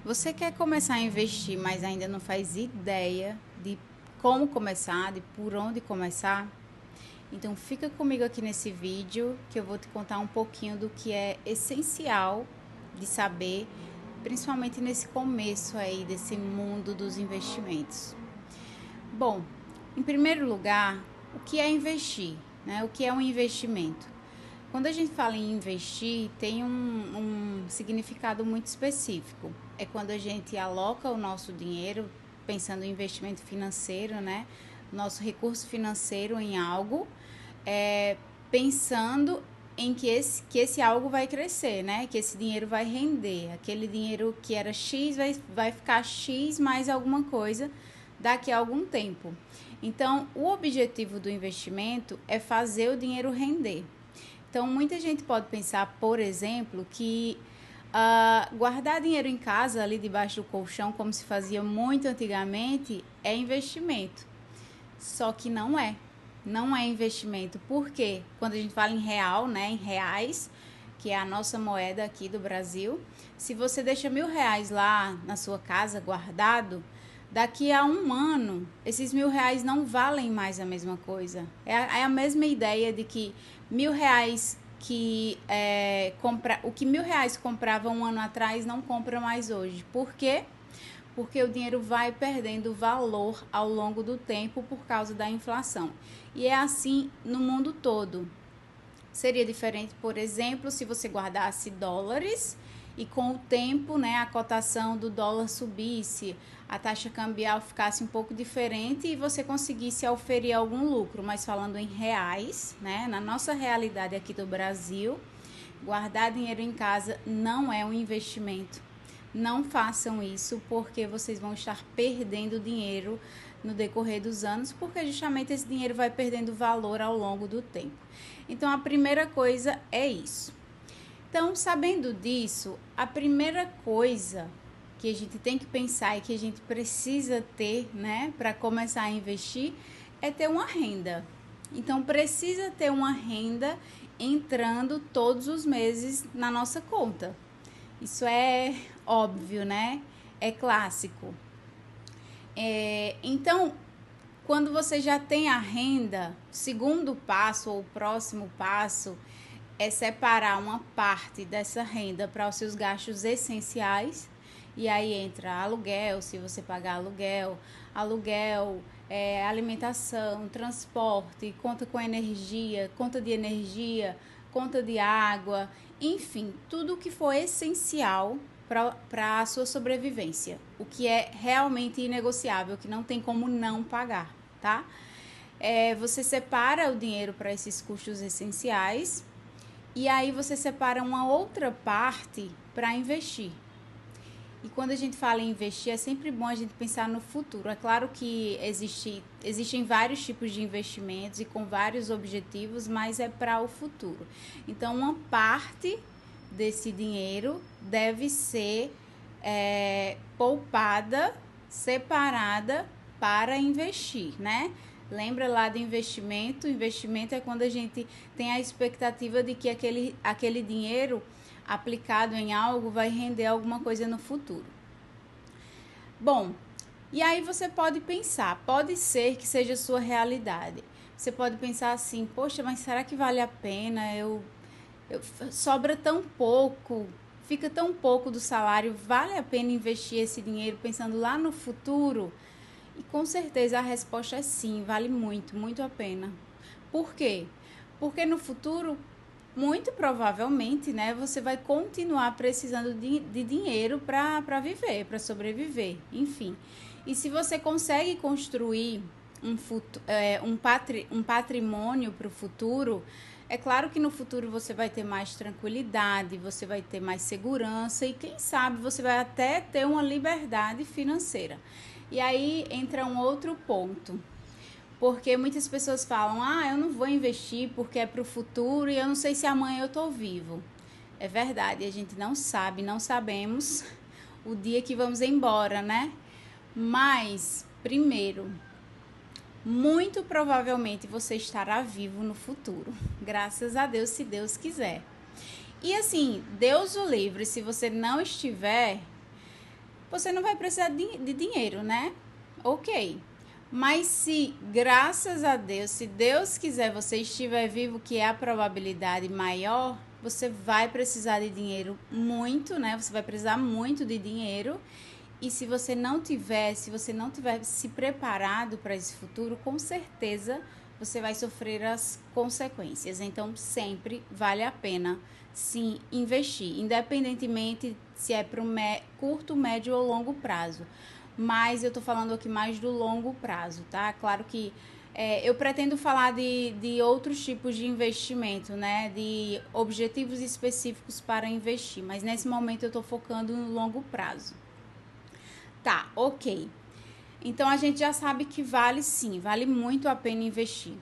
Você quer começar a investir, mas ainda não faz ideia de como começar, de por onde começar? Então fica comigo aqui nesse vídeo que eu vou te contar um pouquinho do que é essencial de saber, principalmente nesse começo aí desse mundo dos investimentos. Bom, em primeiro lugar, o que é investir, né? O que é um investimento? Quando a gente fala em investir, tem um significado muito específico. É quando a gente aloca o nosso dinheiro, pensando em investimento financeiro, né? Nosso recurso financeiro em algo, pensando em que esse algo vai crescer, né? Que esse dinheiro vai render. Aquele dinheiro que era X vai ficar X mais alguma coisa daqui a algum tempo. Então, o objetivo do investimento é fazer o dinheiro render. Então, muita gente pode pensar, por exemplo, que guardar dinheiro em casa, ali debaixo do colchão, como se fazia muito antigamente, é investimento. Só que não é. Não é investimento. Por quê? Quando a gente fala em real, né, em reais, que é a nossa moeda aqui do Brasil, se você deixa R$ 1.000 lá na sua casa guardado, daqui a um ano, esses R$ 1.000 não valem mais a mesma coisa. É a mesma ideia de que R$ 1.000 o que R$ 1.000 comprava um ano atrás não compra mais hoje. Por quê? Porque o dinheiro vai perdendo valor ao longo do tempo por causa da inflação. E é assim no mundo todo. Seria diferente, por exemplo, se você guardasse dólares e com o tempo, né, a cotação do dólar subisse, a taxa cambial ficasse um pouco diferente e você conseguisse oferir algum lucro. Mas falando em reais, né, na nossa realidade aqui do Brasil, guardar dinheiro em casa não é um investimento. Não façam isso porque vocês vão estar perdendo dinheiro no decorrer dos anos, porque justamente esse dinheiro vai perdendo valor ao longo do tempo. Então, a primeira coisa é isso. Então, sabendo disso, a primeira coisa que a gente tem que pensar e que a gente precisa ter, né, para começar a investir, é ter uma renda. Então, precisa ter uma renda entrando todos os meses na nossa conta. Isso é óbvio, né? É clássico. Então, quando você já tem a renda, o segundo passo ou o próximo passo é separar uma parte dessa renda para os seus gastos essenciais. E aí entra aluguel, se você pagar aluguel, alimentação, transporte, conta com energia, conta de energia, conta de água, enfim, tudo que for essencial para a sua sobrevivência, o que é realmente inegociável, que não tem como não pagar, tá? Você separa o dinheiro para esses custos essenciais e aí você separa uma outra parte para investir. E quando a gente fala em investir, é sempre bom a gente pensar no futuro. É claro que existem vários tipos de investimentos e com vários objetivos, mas é para o futuro. Então, uma parte desse dinheiro deve ser poupada, separada para investir, né? Lembra lá do investimento? Investimento é quando a gente tem a expectativa de que aquele dinheiro aplicado em algo vai render alguma coisa no futuro. Bom, e aí você pode pensar, pode ser que seja a sua realidade. Você pode pensar assim, poxa, mas será que vale a pena? Sobra tão pouco, fica tão pouco do salário, vale a pena investir esse dinheiro pensando lá no futuro? E com certeza a resposta é sim, vale muito, muito a pena. Por quê? Porque no futuro, muito provavelmente, né, você vai continuar precisando de dinheiro para viver, para sobreviver, enfim. E se você consegue construir um patrimônio para o futuro, é claro que no futuro você vai ter mais tranquilidade, você vai ter mais segurança e quem sabe você vai até ter uma liberdade financeira. E aí entra um outro ponto, porque muitas pessoas falam, eu não vou investir porque é para o futuro e eu não sei se amanhã eu estou vivo. É verdade, a gente não sabe, não sabemos o dia que vamos embora, né? Mas, primeiro, muito provavelmente você estará vivo no futuro. Graças a Deus, se Deus quiser. E assim, Deus o livre, se você não estiver, você não vai precisar de dinheiro, né? Ok. Mas se, graças a Deus, se Deus quiser, você estiver vivo, que é a probabilidade maior, você vai precisar de dinheiro muito, né? Você vai precisar muito de dinheiro. E se você não tiver se preparado para esse futuro, com certeza você vai sofrer as consequências. Então, sempre vale a pena, sim, investir, independentemente se é para o curto, médio ou longo prazo. Mas eu tô falando aqui mais do longo prazo, tá? Claro que eu pretendo falar de outros tipos de investimento, né? De objetivos específicos para investir, mas nesse momento eu tô focando no longo prazo. Tá, ok. Então a gente já sabe que vale sim, vale muito a pena investir.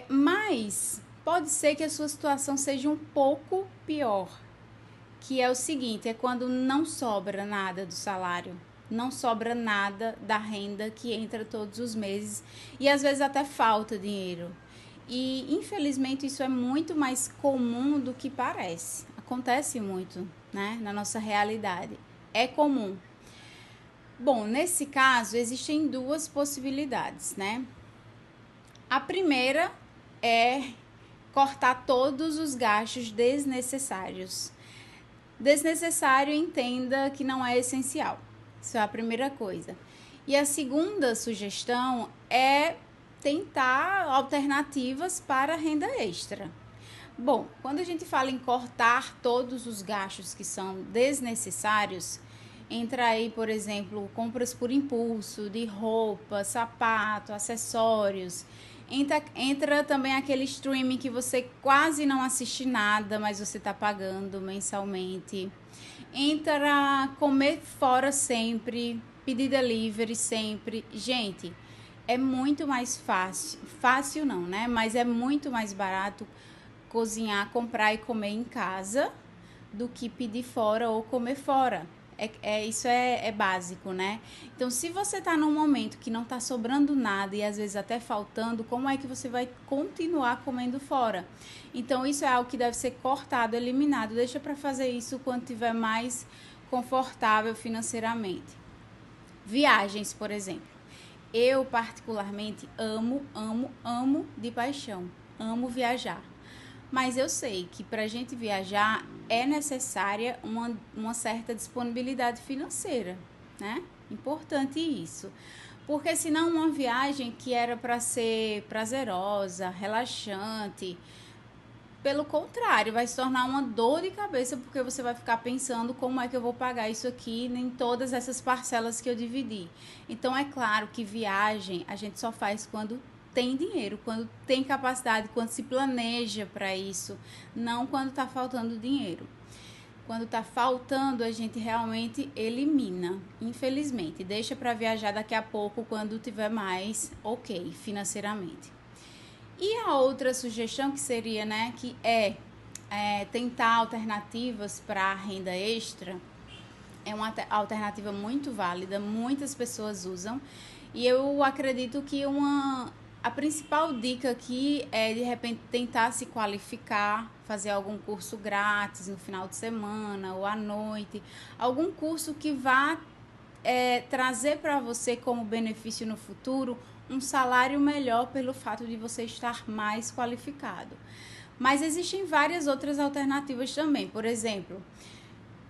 Mas pode ser que a sua situação seja um pouco pior, que é o seguinte, é quando não sobra nada do salário, não sobra nada da renda que entra todos os meses e às vezes até falta dinheiro. E infelizmente isso é muito mais comum do que parece. Acontece muito, né, na nossa realidade. É comum. Bom, nesse caso existem duas possibilidades, né? A primeira é cortar todos os gastos desnecessários. Desnecessário, entenda que não é essencial. Isso é a primeira coisa. E a segunda sugestão é tentar alternativas para renda extra. Bom, quando a gente fala em cortar todos os gastos que são desnecessários, entra aí, por exemplo, compras por impulso, de roupa, sapato, acessórios. Entra também aquele streaming que você quase não assiste nada, mas você está pagando mensalmente. Entra comer fora sempre, pedir delivery sempre. Gente, é muito mais fácil não, né? Mas é muito mais barato cozinhar, comprar e comer em casa do que pedir fora ou comer fora. Isso é básico, né? Então, se você tá num momento que não tá sobrando nada e às vezes até faltando, como é que você vai continuar comendo fora? Então, isso é algo que deve ser cortado, eliminado. Deixa para fazer isso quando tiver mais confortável financeiramente. Viagens, por exemplo. Eu, particularmente, amo de paixão. Amo viajar. Mas eu sei que para a gente viajar é necessária uma certa disponibilidade financeira, né? Importante isso. Porque senão uma viagem que era para ser prazerosa, relaxante, pelo contrário, vai se tornar uma dor de cabeça porque você vai ficar pensando como é que eu vou pagar isso aqui em todas essas parcelas que eu dividi. Então é claro que viagem a gente só faz quando tem dinheiro, quando tem capacidade, quando se planeja para isso, não quando está faltando dinheiro. Quando está faltando, a gente realmente elimina, infelizmente. Deixa para viajar daqui a pouco, quando tiver mais ok financeiramente. E a outra sugestão que seria, né, que é tentar alternativas para a renda extra, é uma alternativa muito válida, muitas pessoas usam, e eu acredito que a principal dica aqui é, de repente, tentar se qualificar, fazer algum curso grátis no final de semana ou à noite, algum curso que vá trazer para você como benefício no futuro um salário melhor pelo fato de você estar mais qualificado. Mas existem várias outras alternativas também. Por exemplo,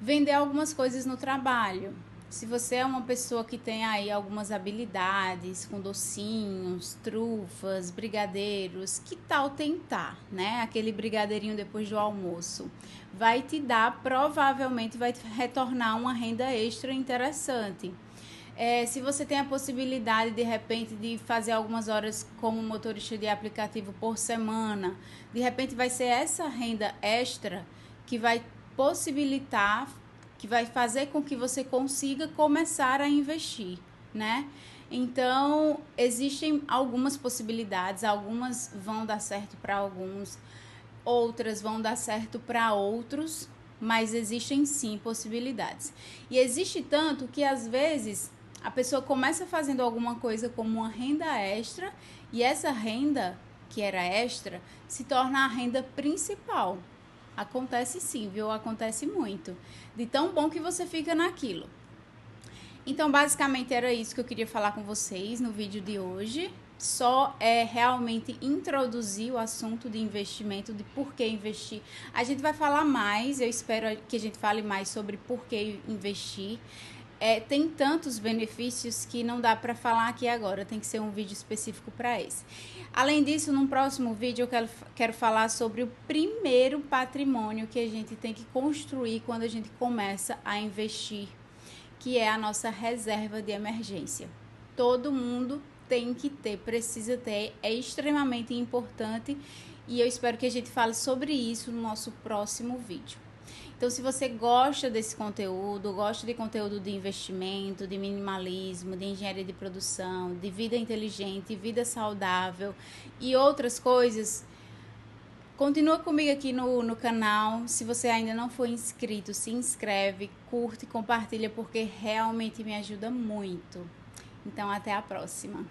vender algumas coisas no trabalho. Se você é uma pessoa que tem aí algumas habilidades com docinhos, trufas, brigadeiros, que tal tentar, né? Aquele brigadeirinho depois do almoço. Vai te dar, provavelmente vai te retornar uma renda extra interessante. Se você tem a possibilidade, de repente, de fazer algumas horas como motorista de aplicativo por semana, de repente vai ser essa renda extra que vai possibilitar, que vai fazer com que você consiga começar a investir, né? Então, existem algumas possibilidades, algumas vão dar certo para alguns, outras vão dar certo para outros, mas existem sim possibilidades. E existe tanto que às vezes a pessoa começa fazendo alguma coisa como uma renda extra e essa renda que era extra se torna a renda principal. Acontece sim, viu? Acontece muito. De tão bom que você fica naquilo. Então, basicamente, era isso que eu queria falar com vocês no vídeo de hoje. Só realmente introduzir o assunto de investimento, de por que investir. A gente vai falar mais, eu espero que a gente fale mais sobre por que investir. Tem tantos benefícios que não dá para falar aqui agora, tem que ser um vídeo específico para esse. Além disso, no próximo vídeo eu quero falar sobre o primeiro patrimônio que a gente tem que construir quando a gente começa a investir, que é a nossa reserva de emergência. Todo mundo tem que ter, precisa ter, é extremamente importante e eu espero que a gente fale sobre isso no nosso próximo vídeo. Então, se você gosta desse conteúdo, gosta de conteúdo de investimento, de minimalismo, de engenharia de produção, de vida inteligente, vida saudável e outras coisas, continua comigo aqui no canal. Se você ainda não for inscrito, se inscreve, curte e compartilha, porque realmente me ajuda muito. Então, até a próxima.